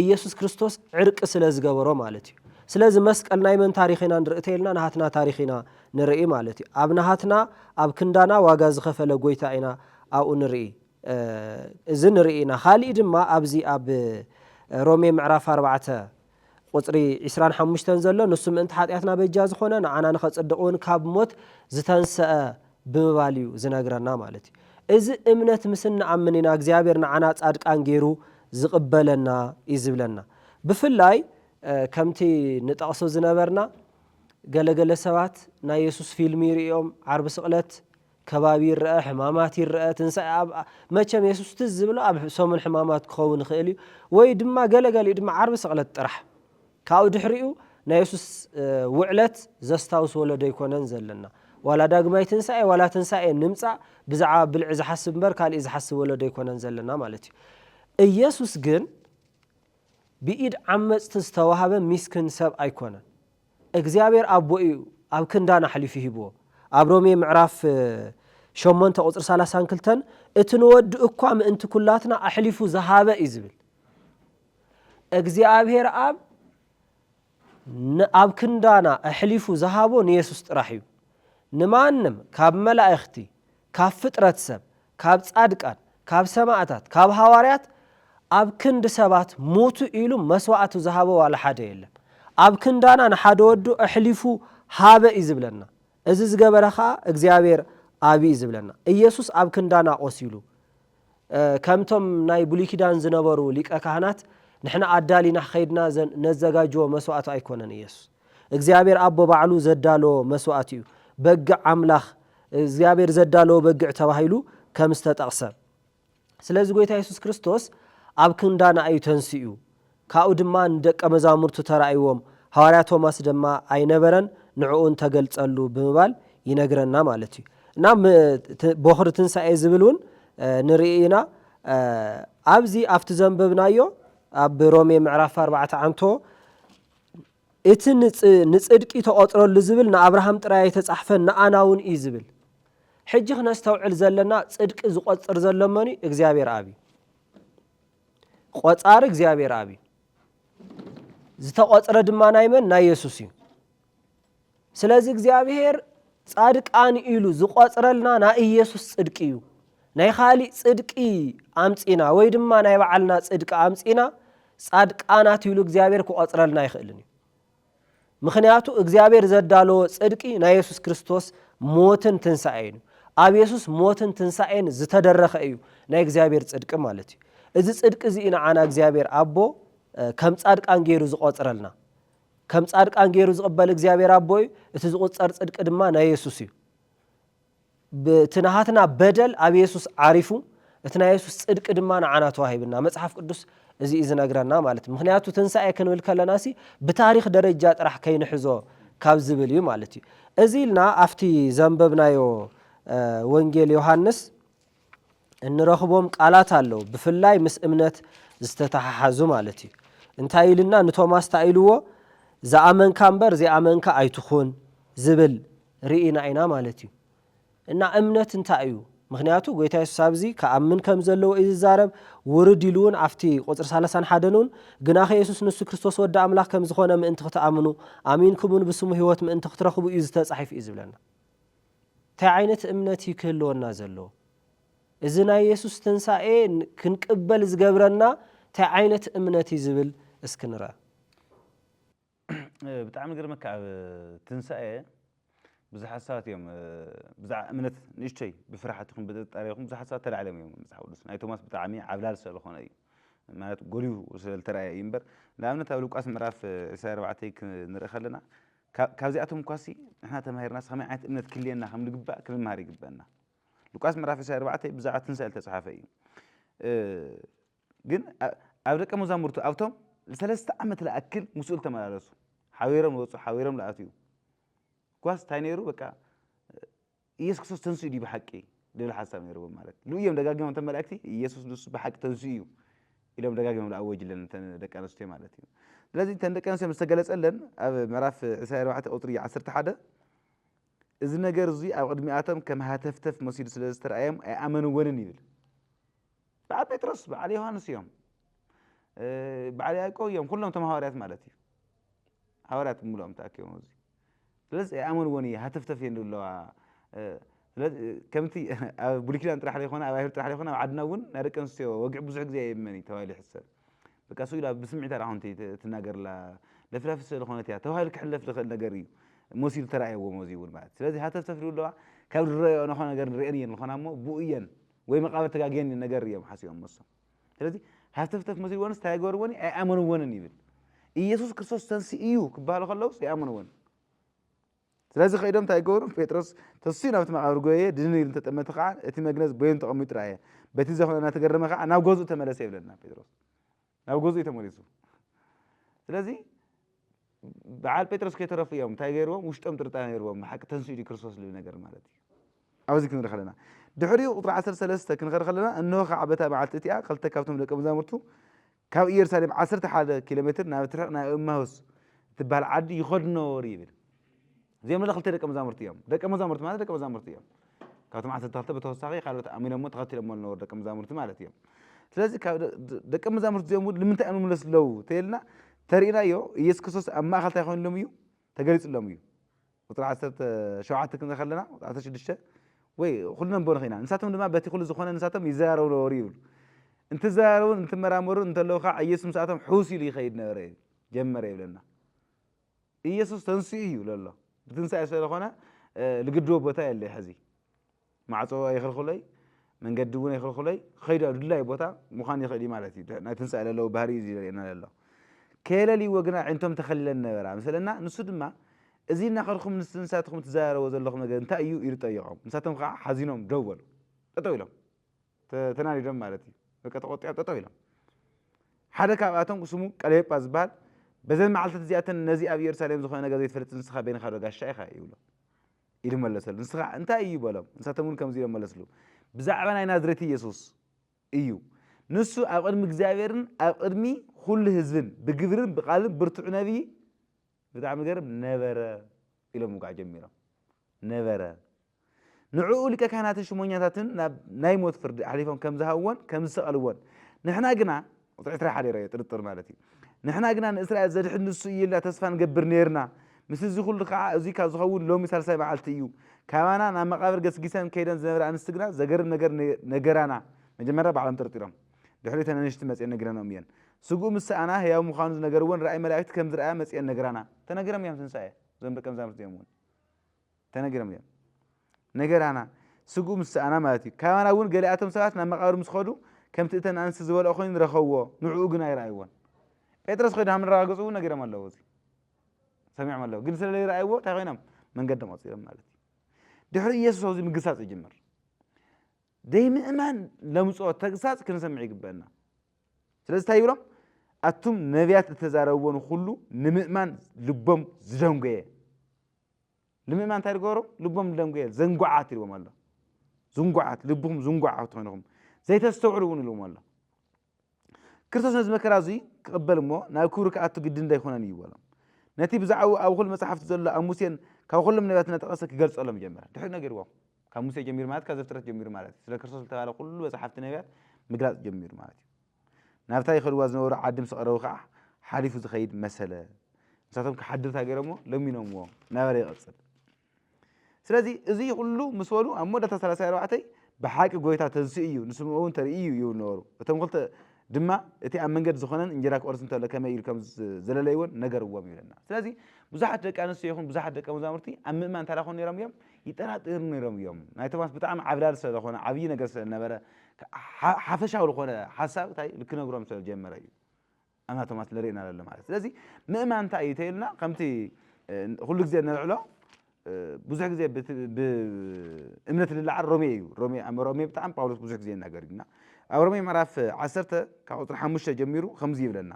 ኢየሱስ ክርስቶስ ዕርቂ ስለ ዝገበሮ ማለት እዩ ስለዚ መስቀል ናይ መን ታሪኽ ኢና ንርኢ ተይልና ናሃትና ታሪኽ ኢና ንርኢ ማለት እዩ ኣብ ናሃትና ኣብ ክንዳና ዋጋ ዝኸፈለ ጎይታ ኢና ኣብኡ ንርኢ እዚ ንርኢ ኢና ካልእ ድማ ኣብዚ ኣብ ሮሜ ምዕራፍ 4 ቁፅሪ 25 ዘሎ ንሱ ምእንቲ ሓጢኣትና በጃ ዝኾነ ንዓና ንኸፅድቕውን ካብ ሞት ዝተንስአ ብምባል እዩ ዝነግረና ማለት እዩ እዚ እምነት ምስ ንኣምን ኢና እግዚኣብሔር ንዓና ጻድቃን ገይሩ ዝቕበለና እዩ ዝብለና ብፍላይ ከምቲ ንጠቕሶ ዝነበርና ገለገለ ሰባት ናይ ኢየሱስ ፊልም ይርእዮም ዓርቢ ስቕለት ከባቢ ይርአ ሕማማት ይርአ ትንሳኤ መቸም ኢየሱስ ትዝ ዝብሎ ኣብ ሰሙን ሕማማት ክኸውን ይኽእል እዩ ወይ ድማ ገለገሊኡ ድማ ዓርቢ ስቕለት ጥራሕ ካብኡ ድሕሪኡ ናይ ኢየሱስ ውዕለት ዘስታውስ ወለዶ ኣይኮነን ዘለና ዋላ ዳግማይ ትንሳኤ ዋላ ትንሳኤ ንምፃእ ብዛዕባ ብልዒ ዝሓስብ እምበር ካልእ ዝሓስብ ወለዶ ኣይኮነን ዘለና ማለት እዩ ኢየሱስ ግን ብኢድ ዓመፅቲ ዝተዋሃበ ሚስክን ሰብ ኣይኮነን እግዚኣብሔር ኣቦ እዩ ኣብ ክንዳና ሓሊፉ ሂብዎ ኣብ ሮሜ ምዕራፍ 8 ቁፅሪ 32 እቲ ንወዲ እኳ ምእንቲ ኩላትና ኣሕሊፉ ዝሃበ እዩ ዝብል እግዚኣብሔር ኣብ ክንዳና ኣሕሊፉ ዝሃቦ ንኢየሱስ ጥራሕ እዩ ንማንም ካብ መላእኽቲ ካብ ፍጥረት ሰብ ካብ ጻድቃን ካብ ሰማዕታት ካብ ሃዋርያት ኣብ ክንዲ ሰባት ሞቱ ኢሉ መስዋዕቱ ዝሃቦ ዋላ ሓደ የለን ኣብ ክንዳና ንሓደ ወዱ ኣሕሊፉ ሃበ እዩ ዝብለና እዚ ዝገበረ ከዓ እግዚኣብሔር ኣብ እዩ ዝብለና ኢየሱስ ኣብ ክንዳና ቆሲሉ ከምቶም ናይ ብሉይ ኪዳን ዝነበሩ ሊቀ ካህናት ንሕና ኣዳሊና ኸይድና ነዘጋጅዎ መስዋዕቱ ኣይኮነን ኢየሱስ እግዚኣብሔር ኣቦ ባዕሉ ዘዳለዎ መስዋዕቱ እዩ በግዕ ኣምላኽ እግዚኣብሔር ዘዳለዎ በግዕ ተባሂሉ ከም ዝተጠቕሰ ስለዚ ጎይታ ኢየሱስ ክርስቶስ ኣብ ክንዳና እዩ ተንስኡ ካብኡ ድማ ንደቀ መዛሙርቱ ተራእይዎም ሐዋርያ ቶማስ ድማ ኣይነበረን ንዕኡን ተገልጸሉ ብምባል ይነግረና ማለት እዩ እና በኽሪ ትንሳኤ ዝብል እውን ንርኢ ኢና ኣብዚ ኣብቲ ዘንበብናዮ ኣብ ሮሜ ምዕራፍ 4 ዓንቶ እቲ ንጽድቂ ተቆጥረሉ ዝብል ንኣብርሃም ጥራይ የተጻሕፈ ንኣና እውን እዩ ዝብል ሕጂ ክነስተውዕል ዘለና ጽድቂ ዝቆጽር ዘሎ መን እግዚኣብሔር ኣብ ቆጻሪ እግዚኣብሔር ኣብ ዝተቆጽረ ድማ ናይ መን ናይ ኢየሱስ እዩ ስለዚ እግዚኣብሔር ጻድቃን ኢሉ ዝቆጽረልና ናይ ኢየሱስ ጽድቂ እዩ ናይ ካሊእ ጽድቂ ኣምጺና ወይ ድማ ናይ ባዓልና ጽድቂ ኣምጺና ጻድቃናት ኢሉ እግዚኣብሔር ክቆጽረልና ይኽእልን እዩ ምክንያቱ እግዚኣብሔር ዘዳለዎ ጽድቂ ናይ ኢየሱስ ክርስቶስ ሞትን ትንሳኤን እዩ ኣብ ኢየሱስ ሞትን ትንሳኤን ዝተደረኸ እዩ ናይ እግዚኣብሔር ጽድቂ ማለት እዩ እዚ ጽድቂ እዚ ንዓና እግዚኣብሔር ኣቦ ከም ጻድቃን ገይሩ ዝቆጽረልና ከም ጻድቃን ገይሩ ዝቕበል እግዚኣብሔር ኣቦ እዩ እቲ ዝቁጸር ጽድቂ ድማ ናይ ኢየሱስ እዩ ብትናሃትና በደል ኣብ ኢየሱስ ዓሪፉ እቲ ናይ ኢየሱስ ጽድቂ ድማ ንዓና ተዋሂብና መጽሓፍ ቅዱስ እዚ ዝነግረና ማለት ምክንያቱ ትንሳኤ ክንብል ከለናሲ ብታሪኽ ደረጃ ጥራሕ ከይንሕዞ ካብ ዝብል እዩ ማለት እዩ እዚ ኢልና ኣብቲ ዘንበብናዮ ወንጌል ዮሐንስ እንረኽቦም ቃላት ኣለው ብፍላይ ምስ እምነት ዝተተሓሓዙ ማለት እዩ እንታይ ኢልና ንቶማስ ታኢልዎ ዝኣመንካ እምበር ዘይኣመንካ ኣይትኹን ዝብል ርኢና ኢና ማለት እዩ እና እምነት እንታይ እዩ ምክንያቱ ጎይታ ኢየሱስ ኣብዚ ከኣምን ከም ዘለዎ እዩ ዝዛረብ ውርድ ኢሉውን ኣብቲ ቁፅሪ 31 ውን ግናኸ ኢየሱስ ንሱ ክርስቶስ ወዲ ኣምላኽ ከም ዝኾነ ምእንቲ ክትኣምኑ ኣሚንኩምን ብስሙ ህይወት ምእንቲ ክትረኽቡ እዩ ዝተጻሒፍ እዩ ዝብለና። እንታይ ዓይነት እምነት እዩ ክህልወና ዘለዎ? እዚ ናይ ኢየሱስ ትንሳኤ ክንቅበል ዝገብረና እንታይ ዓይነት እምነት እዩ ዝብል እስኪ ንርአ። ብጣዕሚ ግርመካ ኣብ ትንሳኤ ብዙሓት ሰባት እዮም ብዛዕባ እምነት ንእሽተይ ብፍርሓት ይኹን ብጥርጣረ ይኹን ብዙሓት ሰባት ተላዕሎም እዮም መፅሓፍ ቅዱስ። ናይ ቶማስ ብጣዕሚ ዓብላል ስለዝኾነ እዩ ማለት ጎሊሁ ስለዝተረኣየ እዩ እምበር ንኣብነት ኣብ ሉቃስ ምዕራፍ 24 ክንርኢ ከለና ካብዚኣቶም እኳሲ ንሕና ተማሂርናስ ከመይ ዓይነት እምነት ክልየና ከም ዝግባእ ክንመሃር ይግበአና። ሉቃስ ምዕራፍ 24 ብዛዕባ ትንሳኤ ዝተፅሓፈ እዩ። ግን ኣብ ደቀ መዛሙርቱ ኣብቶም 3 ዓመት ዝኣክል ምስኡ ተመላለሱ ሓቢሮም ዝወፁ ሓቢሮም ዝኣትዩ ኳስ እንታይ ነይሩ በቃ ኢየሱስ ክርስቶስ ተንስኡ እዩ ብሓቂ ልብል ሓሳብ ነይሩዎም ማለት እዩ። እዮም ደጋጊሞም እቶም መላእክቲ ኢየሱስ ንሱ ብሓቂ ተንስኡ እዩ ኢሎም ደጋጊሞም ዝኣወጅለን ደቂ ኣንስትዮ ማለት እዩ። ስለዚ እተን ደቂ ኣንስትዮ ዝተገለፀለን ኣብ ምዕራፍ 24 ቁፅሪ 11 እዚ ነገር እዚ ኣብ ቅድሚኣቶም ከም ሃተፍተፍ መሲሉ ስለ ዝተረኣዮም ኣይኣመንዎንን ይብል። በዓል ጴጥሮስ በዓል ዮሃንስ እዮም በዓል ያዕቆብ እዮም ኩሎም እቶም ሃዋርያት ማለት እዩ። ሃዋርያት ብምልኦም ተኣኪቦም እዚ ስለዚ ኣይኣመንዎን እየ ሃተፍተፍ እየን ዘለዋ። ስለዚ ከምቲ ኣብ ብሉይ ኪዳን ጥራሕ ዘይኮነ ኣብ ኣይሁድ ጥራሕ ዘይኮነ ኣብ ዓድና እውን ናይ ደቂ ኣንስትዮ ወግዒ ብዙሕ ግዜ የመን እዩ ተባሂሉ ይሕሰብ። በቃ እሱ ኢላ ብስምዒታ ራኹንቲ ትናገርላ ለፍላፊ ስለዝኾነት እያ ተባሂሉ ክሕለፍ ዝኽእል ነገር እዩ መሲሉ ተረኣየዎም እዚ እውን ማለት ስለዚ ሃተፍተፍ ዘለዋ ካብ ዝረአዮ ዝኾነ ነገር ንሪአን እየን ዝኾና እሞ ብኡ እየን ወይ መቃብር ተጋግየን ነገር እዮም ሓሲቦም መሶም። ስለዚ ሃተፍተፍ መሲልዎንስ እንታይ ይገበርዎን ኣይኣመንዎንን ይብል። ኢየሱስ ክርስቶስ ተንስኡ እዩ ክበሃሉ ከለውስ ኣይኣመንዎን። ስለዚ ከይዶም እንታይ ይገብሩ ጴጥሮስ ተንስኡ ናብቲ መቃብር ጎየ ድንን ኢሉ እንተጠመተ ከዓ እቲ መግነዝ በይኑ ተቐሚጡ ረአየ። በቲ ዘኾነ እናተገረመ ከዓ ናብ ገዝኡ ተመለሰ ይብለና ጴጥሮስ ናብ ገዝኡ ተመሊሱ። ስለዚ በዓል ጴጥሮስ ከይተረፉ እዮም እንታይ ገይርዎም ውሽጦም ጥርጣረ ነይርዎም ብሓቂ ተንስኡ እዩ ክርስቶስ ዝብል ነገር ማለት እዩ። ኣብዚ ክንርኢ ከለና ድሕሪኡ ቁጥሪ 13 ክንኸድ ከለና እንሆ ከዓ በታ መዓልቲ እቲኣ ክልተ ካብቶም ደቀ መዛሙርቱ ካብ ኢየሩሳሌም 11 ኪሎ ሜትር ናብ ትርሕቕ ናይ እማሁስ ትበሃል ዓዲ ይኸዱ ነበሩ ይብል። እዚኦም ክልተ ደቀ መዛሙርቲ እዮም። ደቀ መዛሙርቲ ማለት ደቀ መዛሙርቲ እዮም። ካብቶም 12 ብተወሳኺ ካልኦት ኣሚኖሞ ተኸቲሎሞ ዝነበሩ ደቀ መዛሙርቲ ማለት እዮም። ስለዚ ደቀ መዛሙርቲ እዚኦም ንምንታይ እዮም ዝምለሱ ኣለው ተይልና ተሪእናዮ ኢየሱስ ክርስቶስ ኣብ ማእኸል እንታይ ኮይኑሎም እዩ ተገሊፁሎም እዩ። ቁጥሪ 17 ክንርኢ ከለና 16 ወይ ኩሉ ነንበሩ ኺና ንሳቶም ድማ በቲ ኩሉ ዝኾነ ንሳቶም ይዘራረቡ ነበሩ ይብል። እንትዘራረቡን እንትመራመሩን እንተለዉ ከዓ ኢየሱስ ምስኣቶም ሕውስ ኢሉ ይኸይድ ነበረ ጀመረ ይብለና። ኢየሱስ ተንስኡ እዩ ዘሎ ብትንሳኤ ስለዝኾነ ዝግድቦ ቦታ የለ ሕዚ ማዕፆ ኣይኽልክለይ መንገዲ እውን ኣይኽልክለይ ከይዱ ኣብ ድላይ ቦታ ምዃን ይኽእል እዩ ማለት እዩ። ናይ ትንሳኤ ዘለዎ ባህሪ እዩ ዘርእየና ዘሎ። ከየለልይዎ ግና ዒንቶም ተኸሊለን ነበራ ምስለና ንሱ ድማ እዚ እናኸድኩም ንስንሳትኩም ትዘራረቦ ዘለኹም ነገር እንታይ እዩ ኢሉ ጠይቖም። ንሳቶም ከዓ ሓዚኖም ደው በሉ ጠጠው ኢሎም ተናዲዶም ማለት እዩ። በቃ ተቆጢዖም ጠጠው ኢሎም። ሓደ ካብኣቶም ስሙ ቀለዮጳ ዝበሃል በዘን መዓልታት እዚኣተን ነዚ ኣብ ኢየሩሳሌም ዝኾነ ነገር ዘይትፈልጥ ንስኻ በይንኻ ዶ ጋሻ ኢኻ ይብሎ ኢሉ መለሰሉ። ንስኻ እንታይ እዩ በሎም። ንሳቶም እውን ከምዚ ኢሎም መለስሉ ብዛዕባ ናይ ናዝሬት ኢየሱስ እዩ ንሱ ኣብ ቅድሚ እግዚኣብሔርን ኣብ ቅድሚ ኩሉ ህዝብን ብግብርን ብቃልን ብርቱዕ ነቢይ ብጣዕሚ ገርም ነበረ ኢሎም ውጋዕ ጀሚሮም ነበረ። ንዕኡ ሊቀ ካህናትን ሽሞኛታትን ናይ ሞት ፍርዲ ኣሕሊፎም ከም ዝሃብዎን ከም ዝሰቐልዎን ንሕና ግና ቁጥሪ 21 ይረአዮ ጥርጥር ማለት እዩ። ንሕና ግና ንእስራኤል ዘድሕን ንሱ እዩ ኢልና ተስፋ ንገብር ነርና ምስ እዚ ኩሉ ከዓ እዚ ካብ ዝኸውን ሎሚ ሳልሳይ መዓልቲ እዩ። ካባና ናብ መቃብር ገስጊሰን ከይደን ዝነበረ ኣንስቲ ግና ዘገርም ነገር ነገራና። መጀመርያ ባዕሎም ጥርጢሮም ድሕሪ ተን ኣንስቲ መፅአን ነግረኖም እየን። ስጉኡ ምስኣና ህያው ምዃኑ ዝነገርዎን ራእይ መላእክቲ ከም ዝረኣያ መፅአን ነግራና ተነግረም እዮም። ትንሳኤ እዞም ደቀ መዛሙርቲ እዮም እውን ተነግረም እዮም ነገራና ስጉኡ ምስኣና ማለት እዩ። ካባና እውን ገሊኣቶም ሰባት ናብ መቃብር ምስ ኸዱ ከምቲ እተን ኣንስቲ ዝበልኦ ኮይኑ ንረኸብዎ ንዕኡ ግን ኣይረኣይዎን። ጴጥሮስ ኮይዱ ሃም ንረጋገፁ እውን ነጊሮም ኣለዎ እዚ ሰሚዖም ኣለዎ። ግን ስለ ዘይረኣይዎ እንታይ ኮይኖም መንገዶም ኣፅሎም ማለት እዩ። ድሕሪ ኢየሱስ ኣብዚ ምግሳፅ ይጅምር። ደይምእማን ለምፅኦ ተግሳፅ ክንሰምዕ ይግበአና። ስለዚ እንታይ ይብሎም ኣቱም ነቢያት እተዛረብዎን ኩሉ ንምእማን ልቦም ዝደንጎየ ንምእማን እንታይ ዝገበሩ ልቦም ዝደንጎየ ዘንጓዓት ኢልዎም ኣሎ። ዝንጓዓት ልብኩም ዝንጓዓት ኮይንኩም ዘይተስተውዕሉ እውን ኢልዎም ኣሎ። ክርስቶስ ነዚ መከራ እዚ ክቕበል እሞ ናብ ክብሪ ክኣቱ ግድን እንዳይኮነን እዩ በሎም። ነቲ ብዛዕባኡ ኣብ ኩሉ መፅሓፍቲ ዘሎ ኣብ ሙሴን ካብ ኩሎም ነቢያት እናጠቐሰ ክገልፀሎም ጀመረ። ድሕሪ ነገርዎም ካብ ሙሴ ጀሚር ማለት ካብ ዘፍጥረት ጀሚር ማለት ስለ ክርስቶስ ዝተባለ ኩሉ መጽሓፍቲ ነቢያት ምግላጽ ጀሚር ማለት ናብታ ይኸልዋ ዝነበሩ ዓዲ ምስ ቀረቡ ከዓ ሓሊፉ ዝኸይድ መሰለ ንሳቶም ክሓድር ታገረሞ ለሚኖምዎ ነበረ ይቐጽል ስለዚ እዚ ሁሉ ምስ በሉ ኣብ ሞዳታ 34 ብሓቂ ጎይታ ተንስኡ እዩ ንስምዖውን ተርእዩ እዩ ነበሩ እቶም ክልተ ድማ እቲ ኣብ መንገድ ዝኾነን እንጀራ ክቆርስ እንተሎ ከመይ ኢሉ ከም ዘለለይዎን ነገርዎም ይብለና ስለዚ ብዙሓት ደቂ ኣንስትዮ ይኹን ብዙሓት ደቂ መዛሙርቲ ኣብ ምእማን ታላኾን ነይሮም እዮም ይጠራጥሩ ነይሮም እዮም ናይ ቶማስ ብጣዕሚ ዓብላል ስለዝኾነ ዓብይ ነገር ስለነበረ ሓፈሻዊ ዝኾነ ሓሳብ እንታይ ልክነግሮም ስለጀመረ እዩ ኣና ቶማስ ለርእና ዘሎ ማለት ስለዚ ምእማን እንታይ እዩ ተይልና ከምቲ ኩሉ ግዜ ንልዕሎ ብዙሕ ግዜ ብእምነት ልላዓል ሮሜ እዩ ሮሜ ብጣዕሚ ጳውሎስ ብዙሕ ግዜ ይናገር ኢና ኣብ ሮሜ ምዕራፍ 10 ካብ ቁጥሪ 5 ጀሚሩ ከምዚ ይብለና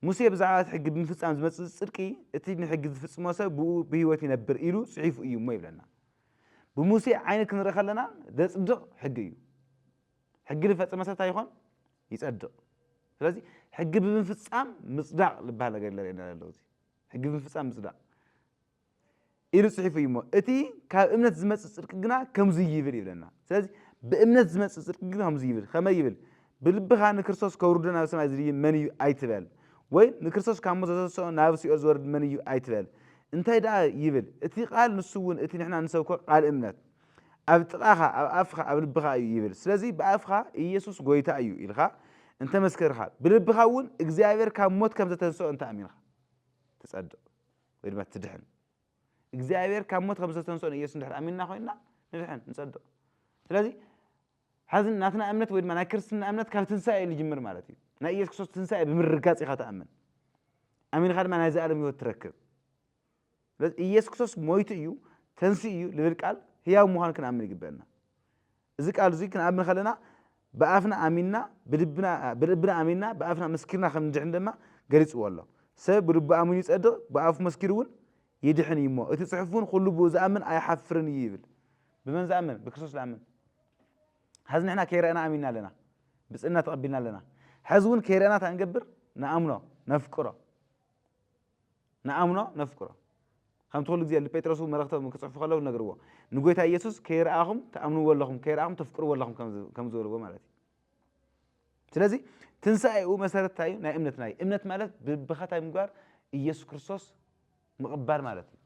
ሙሴ ብዛዕባ ሕጊ ብምፍጻም ዝመጽእ ጽድቂ እቲ ንሕጊ ዝፍጽሞ ሰብ ብኡ ብህይወት ይነብር ኢሉ ጽሒፉ እዩ እሞ ይብለና ብሙሴ ዓይኒ ክንርኢ ከለና ዘጽድቕ ሕጊ እዩ ሕጊ ዝፈጽመ ሰብ እንታይ ይኾን ይጸድቕ ስለዚ ሕጊ ብምፍጻም ምጽዳቕ ዝበሃል ነገር ለርእየና ዘሎ እዚ ሕጊ ብምፍጻም ምጽዳቕ ኢሉ ጽሒፉ እዩ እሞ እቲ ካብ እምነት ዝመጽእ ጽድቂ ግና ከምዚ ይብል ይብለና ስለዚ بإمنة زمن سرقنا هم زيبل خما يبل بالبخا نكرسوس كوردنا سمع زي منيو أيتبال وين نكرسوس كم مزاج نافسي أزور منيو أيتبال أنت هيدا يبل اتي قال نسوون اتي نحنا نسوي قال إمنة أبتلاها أفخا بالبخا يبل سلازي بأفخا يسوس قويتا أيو إلخا أنت مسكرها بالبخاون إجزاير كم موت كم زتنسو أنت أمينها تصدق وين ما تدحن إجزاير كم موت كم زتنسو يسوس ندحن أميننا خوينا ندحن نصدق سلازي حزن ناتنا أمنت وين ما نكرسنا أمنت كانت تنسى اللي جمر مالتي نأيس كسوس تنسى بمرقات إخات أمن أمين خادم أنا زال ميو تركب بس إيس كسوس مويت يو تنسي يو لذلك قال هي ومهان كنا أمن يجبرنا ذيك قال ذيك كنا أمن خلنا بقفنا أميننا بدبنا أميننا بقفنا مسكرنا خم نجح عندما قريت والله سبب برب أمين يسأدق بقف مسكرون يدحني يمو اتصحفون خلوا بوز أمن أي حفرني يبل بمن زأمن بكسوس الأمن حزن إحنا كيرنا أميننا لنا بس إننا تقبلنا لنا حزون كيرنا تنجبر نأمنا نفكره نفكره خم تقول زي اللي بيترسو مرختهم من كسر فخلوا نجروه نقول تا يسوس كيرأهم تأمنوا واللهم كيرأهم تفكروا واللهم كم زوروا مالتي تلازي تنسى أو مسألة تاي نأمنت ناي أمنت مالت بخطأ مقار يسوع كريستوس مقبر مالتي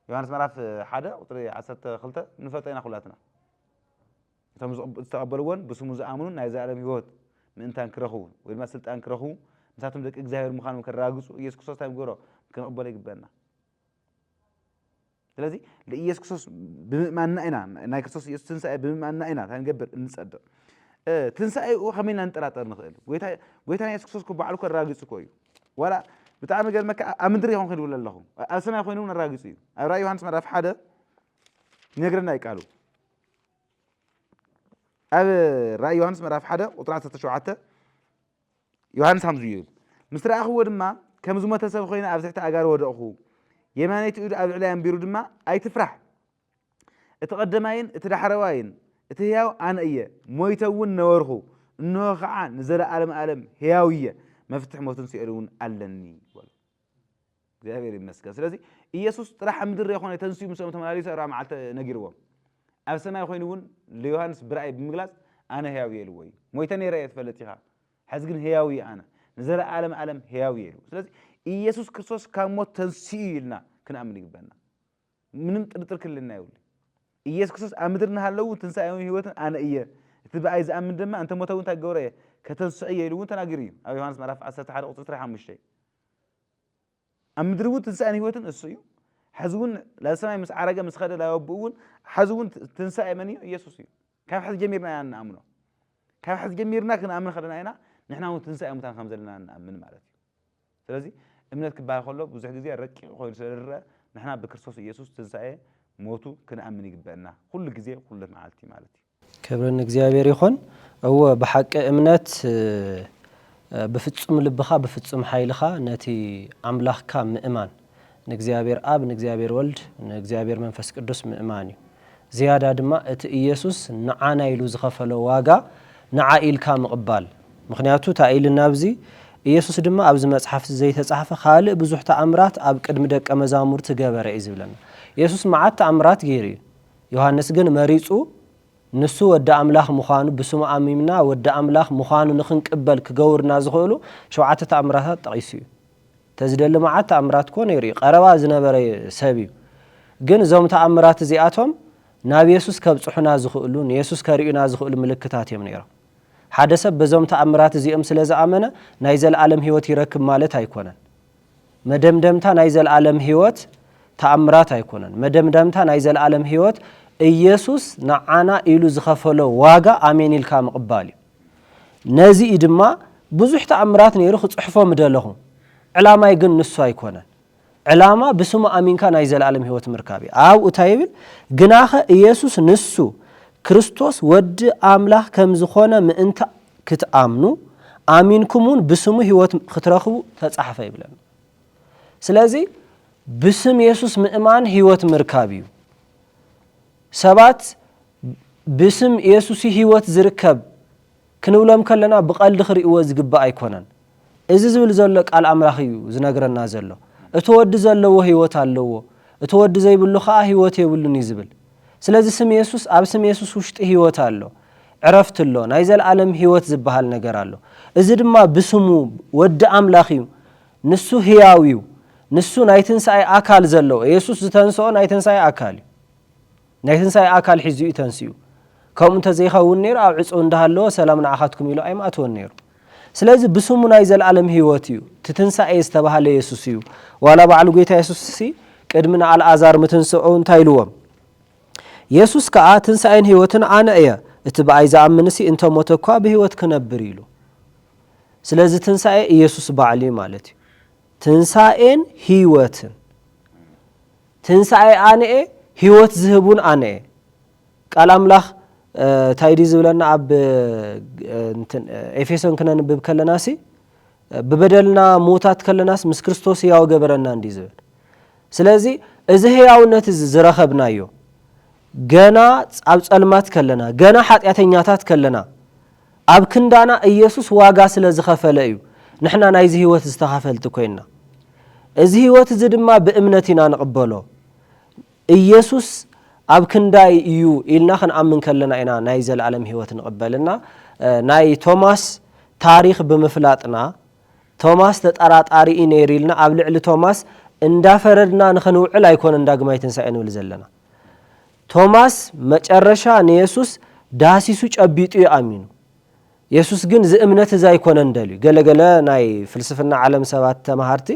يوحنا مرة في حدا وطري عصرت خلطة نفتينا خلاتنا تقبلون بس موز آمنون نايز على ميوت من تان كرهون وما سلت أن كرهون مساتهم ذاك إجزاير مخان وكراجس ويسوع كريستوس تايم جورا كان قبل يقبلنا لذي ليسوع كريستوس بما أننا ناي كريستوس يسوع تنسى بما أننا هنجبر نصدق تنسى وخمينا نتراتر نخيل ويتا يسوع كريستوس كبعلو كراجس كوي ولا بتعمل قال مك أمدري هون خير ولا لهم أسمع خوينون الراجسي رأي يوحنا مرة في حدا نقرنا يقالوا أب رأي يوحنا مرة في حدا وطلعت تشوعته يوحنا سامزيل مستر أخو دما كم زوما تسوي خوينا أفتحت أجار ود أخو يماني تقول أبو عليهم بيرود ما أي تفرح اتقدمين اتدحرواين اتهياو عن أيه مويتون نورخو إنه خعان نزل عالم هياوية ما فتح موتن سيرون علني ولا ده غير المسكة سلازي يسوع راح مدر يا أخواني تنسي مسلم تماري سير مع نجيروا أبسما يا أخواني ليوحنس برأي بمجلس أنا هياوي لوي مويتني رأيت فلتيها حزقن هياوي أنا نزل عالم هياوي لو سلازي يسوع كريستوس كان موت تنسيلنا كنا أمني قبلنا من نترك لنا يقول يسوع كريستوس أمدرنا هلو تنسى هيوتن أنا إيه تبقى عايز أمن دم أنت متوون تجوريه كتنسعي لو أنت ناقرين أبي يوحنس مرة في عسرت حرق وتطرح عم الشيء أمدروا تنسأني هو تنسيو حزون لا سمع مس عرجة مس خد لا يبقون حزون تنسأ مني يسوسيو كيف حد جميرنا أن نأمنه كيف حد جميرنا كنا نأمن خلنا هنا نحن هو تنسأ متان خمسة لنا نأمن مالتي ثلاثي أمنت كبار خلوا بزح جزية ركي خير سر نحن بكرسوس يسوس تنسأ موتو كنا أمني جبنا كل جزية كل معلتي كبرنا እግዚአብሔር ይኹን أو بحق እምነት بفتصم لبخا بفتصم حيلخا نتي أملاخكا مئمان نእግዚአብሔር آب نእግዚአብሔር ولد نእግዚአብሔር منفس قدوس مئماني زيادة دما ات إيسوس نعانا يلو زخفلو واغا نعا إلكا مقبال مخنياتو تا إلنا بزي إيسوس دما أبز مصحف زي تصحفه خالق بزح تأمرات أب قدم دق مزامور تجبر إزبلنا إيسوس معات تأمرات غيري ዮሐንስ ግን መሪጹ ንሱ ወደ አምላኽ ምዃኑ ብስሙ አሚምና ወደ አምላኽ ምዃኑ ንኽንቅበል ክገብርና ዝኽእሉ 7 ተአምራታት ጠቂሱ እዩ ተዝደሊ መዓት ተአምራት ኮነ ይሪ ቀረባ ዝነበረ ሰብ እዩ ግን ዞም ተአምራት እዚኣቶም ናብ ኢየሱስ ከብጽሑና ዝኽእሉ ኢየሱስ ከሪኡና ዝኽእሉ ምልክታት እዮም ነይሮም ሓደ ሰብ በዞም ተአምራት እዚኦም ስለ ዝኣመነ ናይ ዘለዓለም ህይወት ይረክብ ማለት ኣይኮነን መደምደምታ ናይ ዘለዓለም ህይወት ተአምራት ኣይኮነን መደምደምታ ናይ ዘለዓለም ህይወት ኢየሱስ ንዓና ኢሉ ዝኸፈሎ ዋጋ አሜን ኢልካ ምቕባል እዩ ነዚ ድማ ብዙሕ ተአምራት ነይሩ ክጽሕፎም ደለኹ ዕላማይ ግን ንሱ ኣይኮነን ዕላማ ብስሙ አሚንካ ናይ ዘለዓለም ህይወት ምርካብ ኣብ እታይብል ግናኸ ኢየሱስ ንሱ ክርስቶስ ወዲ አምላኽ ከም ዝኾነ ምእንተ ክትአምኑ አሚንኩሙን ብስሙ ህይወት ክትረኽቡ ተጻሕፈ ይብለና ስለዚ ብስም ኢየሱስ ምእማን ህይወት ምርካብ እዩ ሰባት ብስም ኢየሱስ ህይወት ዝርከብ ክንብሎም ከለና ብቐልዲ ክሪእዎ ዝግባእ ኣይኮነን እዚ ዝብል ዘሎ ቃል አምላኽ እዩ ዝነግረና ዘሎ እቲ ወዲ ዘለዎ ህይወት ኣለዎ እቲ ወዲ ዘይብሉ ከዓ ህይወት የብሉን ይዝብል ስለዚ ስም ኢየሱስ ኣብ ስም ኢየሱስ ውሽጢ ህይወት ኣሎ ዕረፍት ኣሎ ናይ ዘለዓለም ህይወት ዝበሃል ነገር ኣሎ እዚ ድማ ብስሙ ወዲ አምላኽ እዩ ንሱ ህያው እዩ ንሱ ናይ ትንሣኤ ኣካል ዘለዎ ኢየሱስ ዝተንስኦ ናይ ትንሣኤ ኣካል እዩ ናይ ትንሣኤ ኣካል ሒዙ እዩ ተንስኡ ከምኡ እንተዘይኸውን ነይሩ ኣብ ዕፁ እንዳሃለዎ ሰላም ንዓኻትኩም ኢሉ ኣይማእትዎን ነይሩ ስለዚ ብስሙ ናይ ዘለዓለም ህይወት እዩ ትንሣኤ ዝተባሃለ ኢየሱስ እዩ ዋላ በዓል ጌታ ኢየሱስ ቅድሚ ንኣልዓዛር ምትንስኡ እንታይ ኢልዎም ኢየሱስ ከዓ ትንሣኤን ህይወትን ኣነ እየ እቲ በኣይ ዝኣምንሲ እንተሞተ እኳ ብህይወት ክነብር ኢሉ ስለዚ ትንሣኤ ኢየሱስ በዓል እዩ ማለት እዩ ትንሣኤን ህይወትን ትንሣኤ ኣነ እየ ህይወት ዝህቡን ኣነ እየ ቃል አምላኽ ታይዲ ዝብለና ኣብ ኤፌሶን ክነንብብ ከለናሲ ብበደልና ሞታት ከለናስ ምስ ክርስቶስ ሕያው ገበረና እንዲ ዝብል ስለዚ እዚ ሕያውነት እዚ ዝረኸብናዮ ገና ኣብ ጸልማት ከለና ገና ኃጢአተኛታት ከለና ኣብ ክንዳና ኢየሱስ ዋጋ ስለ ዝኸፈለ እዩ ንሕና ናይዚ ህይወት ዝተኻፈልቲ ኮይና እዚ ህይወት እዚ ድማ ብእምነት ኢና ንቕበሎ ኢየሱስ ኣብ ክንዳይ እዩ ኢልና ክንኣምን ከለና ኢና ናይ ዘለዓለም ህይወት ንቕበልና ናይ ቶማስ ታሪኽ ብምፍላጥና ቶማስ ተጠራጣሪ ነይሩ ኢልና ኣብ ልዕሊ ቶማስ እንዳፈረድና ንኽንውዕል ኣይኮነን ዳግማይ ትንሣኤ ንብል ዘለና ቶማስ መጨረሻ ንኢየሱስ ዳሲሱ ጨቢጡ ይኣሚኑ ኢየሱስ ግን ዝእምነት እዚ ኣይኮነን ደልዩ ገለገለ ናይ ፍልስፍና ዓለም ሰባት ተማሃርቲ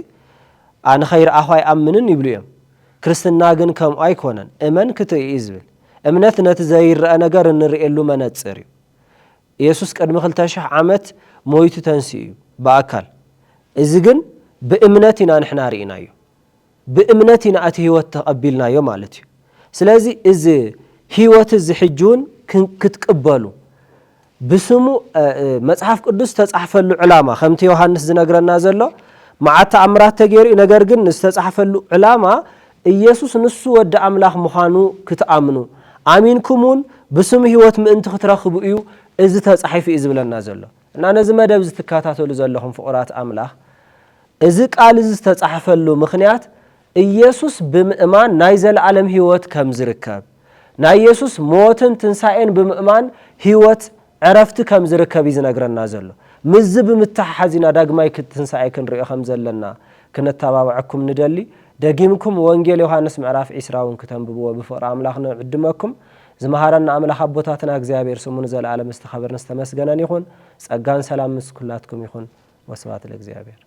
ኣነ ኸይረኣኹ ኣይኣምንን ይብሉ እዮም ክርስትና ግን ከምኡ ኣይኮነን እመን ክትርኢ ዝብል እምነት ነቲ ዘይረአ ነገር እንርእየሉ መነጽር እዩ ኢየሱስ ቅድሚ 2000 ዓመት ሞይቱ ተንስኡ እዩ በኣካል እዚ ግን ብእምነት ኢና ንሕና ርኢናዮ ብእምነት ኢና እቲ ህይወት ተቐቢልናዮ ማለት እዩ ስለዚ እዚ ህይወት እዚ ሕጁን ክትቅበሉ ብስሙ መጽሐፍ ቅዱስ ተጻሕፈሉ ዕላማ ከምቲ ዮሐንስ ዝነግረና ዘሎ መዓት ተአምራት ተገይሩ ነገር ግን ዝተጻሕፈሉ ዕላማ ኢየሱስ ንሱ ወዲ አምላኽ ምዃኑ ክትኣምኑ አሚንኩሙን ብስሙ ህይወት ምእንቲ ክትረኽቡ እዩ እዚ ተጻሒፉ እዩ ዝብለና ዘሎ እና ነዚ መደብ ዝትከታተሉ ዘለኹም ፍቑራት አምላኽ እዚ ቃል እዚ ዝተጻሕፈሉ ምኽንያት ኢየሱስ ብምእማን ናይ ዘለዓለም ህይወት ከም ዝርከብ ናይ ኢየሱስ ሞትን ትንሣኤን ብምእማን ህይወት ዕረፍቲ ከም ዝርከብ እዩ ዝነግረና ዘሎ ምዝ ብምትሓሓዚና ዳግማይ ትንሣኤ ክንሪኦ ከም ዘለና ክነተባብዐኩም ንደሊ ደጊምኩም ወንጌል ዮሐንስ ምዕራፍ 20 ከተንብብዎ ብፍቕሪ አምላኽ ንዕድመኩም ዝመሃረና አምላኽ አቦታትና እግዚአብሔር ስሙ ንዘለዓለም ዝተኸበረን ዝተመስገነን ይኹን ጸጋን ሰላም ምስ ኩላትኩም ይኹን ወስብሐት ለእግዚአብሔር